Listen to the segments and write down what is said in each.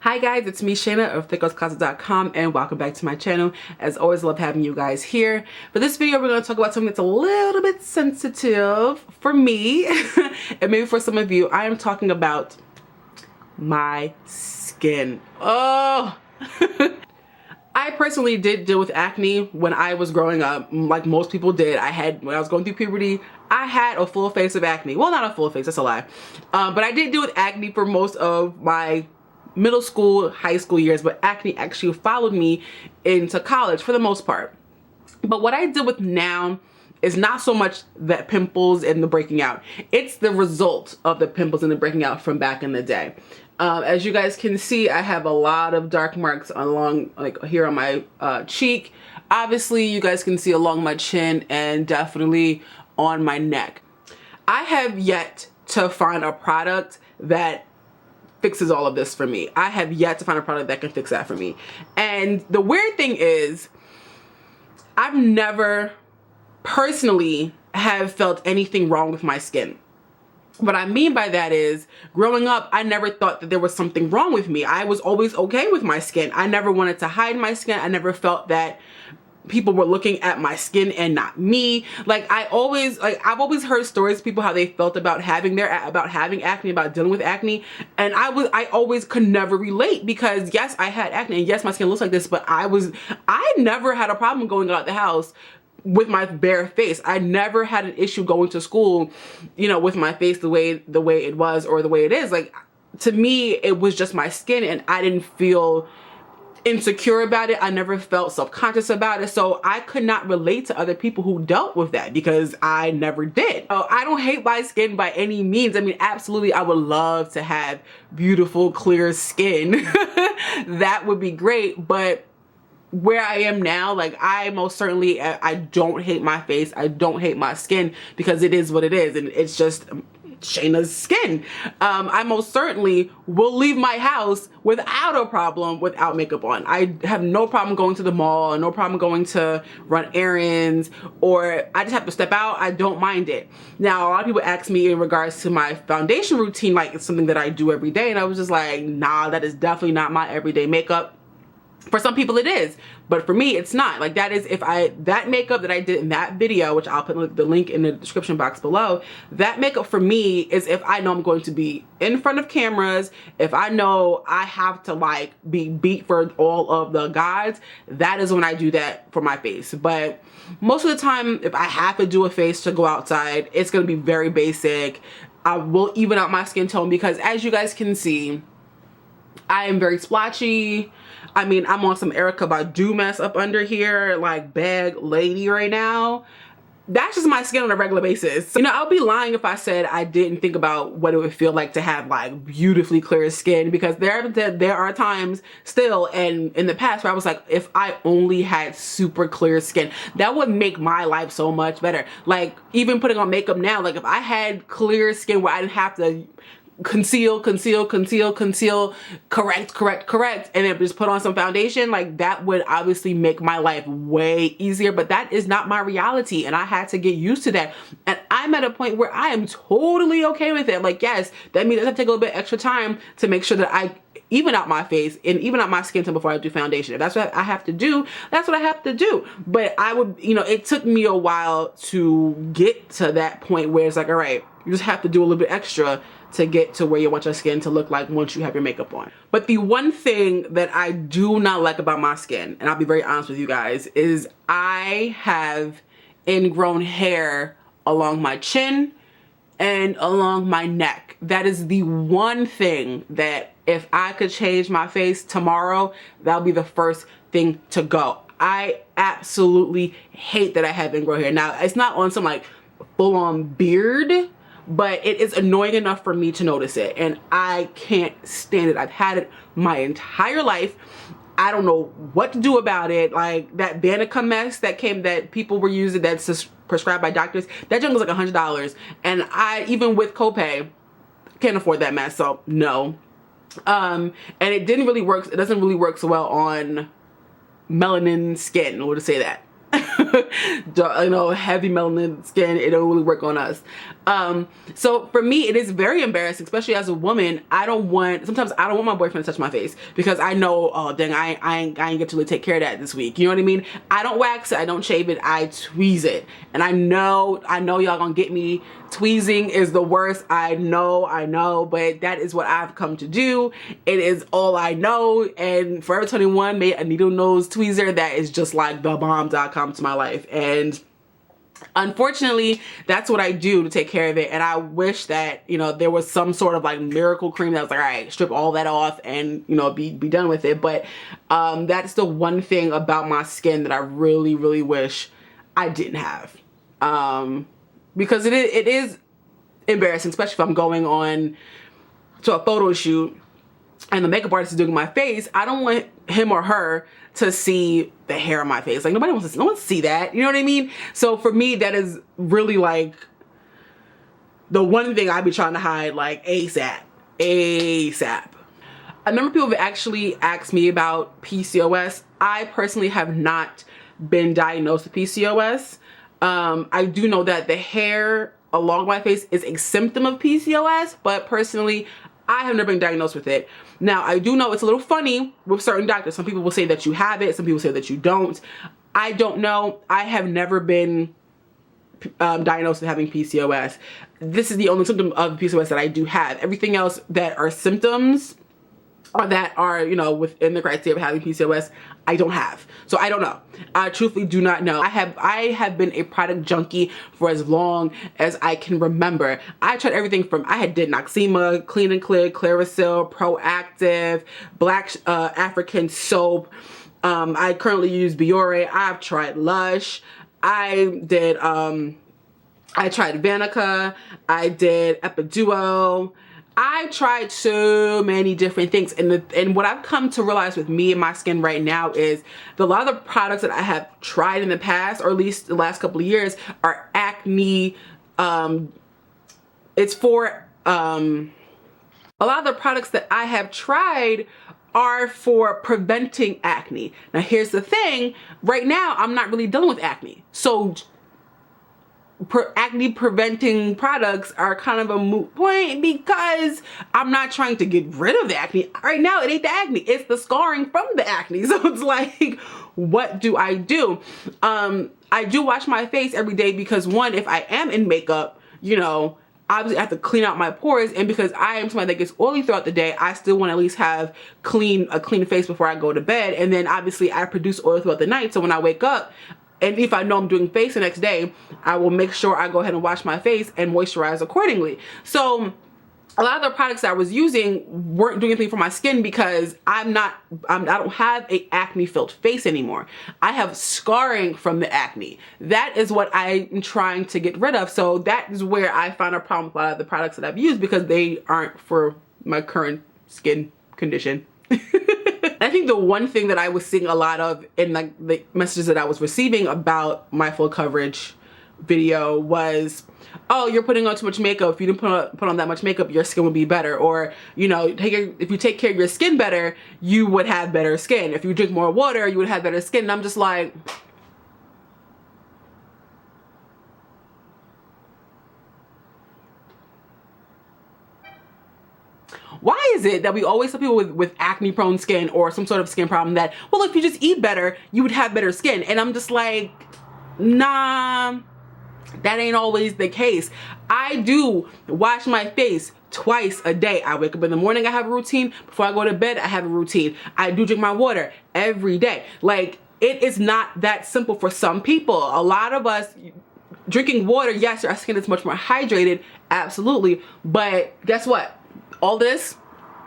Hi guys, it's me Shayna of thickgirlscloset.com and welcome back to my channel. As always, love having you guys here. For this video, we're going to talk about something that's a little bit sensitive for me and maybe for some of you. I am talking about my skin. Oh! I personally did deal with acne when I was growing up, like most people did. When I was going through puberty, I had a full face of acne. Well, not a full face, that's a lie. But I did deal with acne for most of my middle school, high school years, but acne actually followed me into college for the most part. But what I deal with now is not so much that pimples and the breaking out. It's the result of the pimples and the breaking out from back in the day. As you guys can see, I have a lot of dark marks along, like here on my cheek. Obviously, you guys can see along my chin and definitely on my neck. I have yet to find a product that fixes all of this for me. I have yet to find a product that can fix that for me. And the weird thing is, I've never personally have felt anything wrong with my skin. What I mean by that is, growing up, I never thought that there was something wrong with me. I was always okay with my skin. I never wanted to hide my skin. I never felt that people were looking at my skin and not me. I've always heard stories of people how they felt about having acne, about dealing with acne, and I always could never relate, because yes, I had acne and yes, my skin looks like this, but I never had a problem going out the house with my bare face. I never had an issue going to school, you know, with my face the way it was or the way it is. Like, to me, it was just my skin, and I didn't feel insecure about it. I never felt self-conscious about it. So I could not relate to other people who dealt with that, because I never did. I don't hate my skin by any means. I mean, absolutely, I would love to have beautiful, clear skin. That would be great. But where I am now, like, I most certainly, I don't hate my face. I don't hate my skin, because it is what it is. And it's just Shayna's skin. I most certainly will leave my house without a problem without makeup on. I have no problem going to the mall, no problem going to run errands, or I just have to step out. I don't mind it. Now, a lot of people ask me in regards to my foundation routine, like it's something that I do every day, and I was just like, nah, that is definitely not my everyday makeup. For some people it is, but for me it's not. Like, that is, that makeup that I did in that video, which I'll put the link in the description box below, that makeup for me is if I know I'm going to be in front of cameras, if I know I have to like be beat for all of the guys, that is when I do that for my face. But most of the time, if I have to do a face to go outside, it's gonna be very basic. I will even out my skin tone, because as you guys can see, I am very splotchy. I mean, I'm on some Erykah Badu mess up under here, like bag lady right now. That's just my skin on a regular basis. You know, I'll be lying if I said I didn't think about what it would feel like to have like beautifully clear skin, because there are times still and in the past where I was like, if I only had super clear skin, that would make my life so much better. Like, even putting on makeup now, like if I had clear skin where I didn't have to conceal, correct, and then just put on some foundation, like that would obviously make my life way easier. But that is not my reality, and I had to get used to that. And I'm at a point where I am totally okay with it. Like, yes, that means I have to take a little bit extra time to make sure that I even out my face and even out my skin tone before I do foundation. If that's what I have to do, that's what I have to do. But I would, you know, it took me a while to get to that point where it's like, all right, you just have to do a little bit extra to get to where you want your skin to look like once you have your makeup on. But the one thing that I do not like about my skin, and I'll be very honest with you guys, is I have ingrown hair along my chin and along my neck. That is the one thing that if I could change my face tomorrow, that'll be the first thing to go. I absolutely hate that I have ingrown hair. Now, it's not on some like full-on beard, but it is annoying enough for me to notice it, and I can't stand it. I've had it my entire life. I don't know what to do about it. Like that Vanica mess that people were using, that's prescribed by doctors, that junk was like $100, and I, even with copay, can't afford that mess, so no. And it doesn't really work so well on melanin skin, we'll just say that. you know, heavy melanin skin, it don't really work on us. So for me, it is very embarrassing, especially as a woman. Sometimes I don't want my boyfriend to touch my face because I know, oh dang, I ain't get to really take care of that this week. You know what I mean? I don't wax it, I don't shave it, I tweeze it. And I know y'all gonna get me. Tweezing is the worst. I know, but that is what I've come to do. It is all I know. And Forever 21 made a needle nose tweezer that is just like the bomb.com to my life. And unfortunately, that's what I do to take care of it. And I wish that, you know, there was some sort of like miracle cream that was like, all right, strip all that off and, you know, be done with it. But that's the one thing about my skin that I really, really wish I didn't have. Because it is embarrassing, especially if I'm going on to a photo shoot and the makeup artist is doing my face. I don't want him or her to see the hair on my face. Like, no one wants to see that. You know what I mean? So for me, that is really like the one thing I be trying to hide, like ASAP. A number of people have actually asked me about PCOS. I personally have not been diagnosed with PCOS. I do know that the hair along my face is a symptom of PCOS, but personally, I have never been diagnosed with it. Now, I do know it's a little funny with certain doctors. Some people will say that you have it. Some people say that you don't. I don't know. I have never been diagnosed with having PCOS. This is the only symptom of PCOS that I do have. Everything else that are symptoms or that are, you know, within the criteria of having PCOS, I don't have. So I don't know. I truthfully do not know. I have been a product junkie for as long as I can remember. I tried everything from, did Noxema, Clean and Clear, Clearasil, Proactive, Black African soap. I currently use Biore. I've tried Lush. I tried Vanica. I did Epiduo. I tried so many different things, and what I've come to realize with me and my skin right now is a lot of the products that I have tried in the past, or at least the last couple of years, are acne. It's for a lot of the products that I have tried are for preventing acne. Now here's the thing, right now I'm not really dealing with acne, so acne preventing products are kind of a moot point because I'm not trying to get rid of the acne. Right now it ain't the acne, it's the scarring from the acne. So it's like, what do? I do wash my face every day because, one, if I am in makeup, you know, obviously I have to clean out my pores, and because I am somebody that gets oily throughout the day, I still want to at least have a clean face before I go to bed. And then obviously I produce oil throughout the night, so when I wake up, and if I know I'm doing face the next day, I will make sure I go ahead and wash my face and moisturize accordingly. So a lot of the products that I was using weren't doing anything for my skin because I don't have a acne filled face anymore. I have scarring from the acne. That is what I'm trying to get rid of. So that is where I find a problem with a lot of the products that I've used because they aren't for my current skin condition. I think the one thing that I was seeing a lot of in like the messages that I was receiving about my full coverage video was, oh, you're putting on too much makeup. If you didn't put on that much makeup, your skin would be better. Or, you know, if you take care of your skin better, you would have better skin. If you drink more water, you would have better skin. And I'm just like, why is it that we always tell people with acne prone skin or some sort of skin problem that, well, if you just eat better, you would have better skin? And I'm just like, nah, that ain't always the case. I do wash my face twice a day. I wake up in the morning, I have a routine. Before I go to bed, I have a routine. I do drink my water every day. Like, it is not that simple for some people. A lot of us, drinking water, yes, our skin is much more hydrated, absolutely. But guess what? All this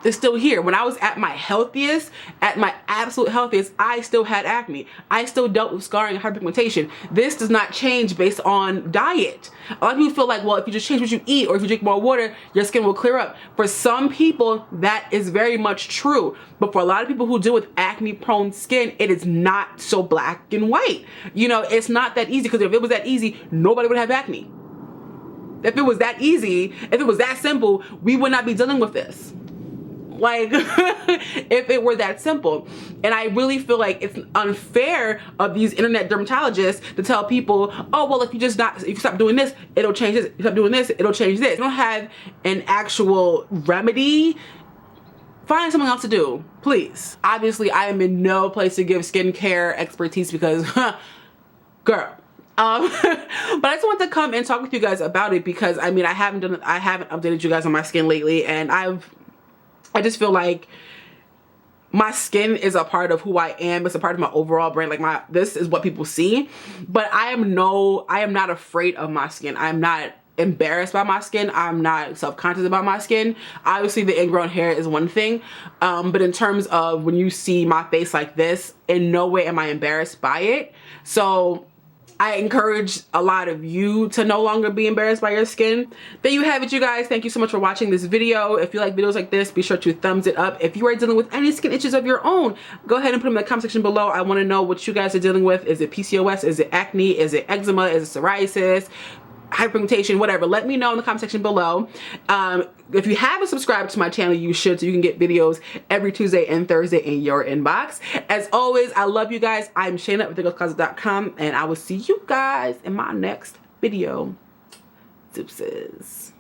is still here. When I was at my healthiest, at my absolute healthiest, I still had acne. I still dealt with scarring and hyperpigmentation. This does not change based on diet. A lot of people feel like, well, if you just change what you eat or if you drink more water, your skin will clear up. For some people, that is very much true. But for a lot of people who deal with acne prone skin, it is not so black and white. You know, it's not that easy, because if it was that easy, nobody would have acne. If it was that easy, if it was that simple, we would not be dealing with this. Like, if it were that simple. And I really feel like it's unfair of these internet dermatologists to tell people, oh, well, if you stop doing this, it'll change this. If you stop doing this, it'll change this. You don't have an actual remedy. Find something else to do, please. Obviously, I am in no place to give skincare expertise because, girl. But I just want to come and talk with you guys about it because I mean I haven't updated you guys on my skin lately, and I just feel like my skin is a part of who I am. It's a part of my overall brand. Like this is what people see. But I am not afraid of my skin. I'm not embarrassed by my skin. I'm not self-conscious about my skin. Obviously the ingrown hair is one thing, but in terms of when you see my face like this, in no way am I embarrassed by it. So I encourage a lot of you to no longer be embarrassed by your skin. There you have it, you guys. Thank you so much for watching this video. If you like videos like this, be sure to thumbs it up. If you are dealing with any skin issues of your own, go ahead and put them in the comment section below. I want to know what you guys are dealing with. Is it PCOS? Is it acne? Is it eczema? Is it psoriasis? Hyperpigmentation, whatever. Let me know in the comment section below. If you haven't subscribed to my channel, you should, so you can get videos every Tuesday and Thursday in your inbox. As always, I love you guys. I'm Shayna with IngrowncCloset.com, and I will see you guys in my next video. Deuces.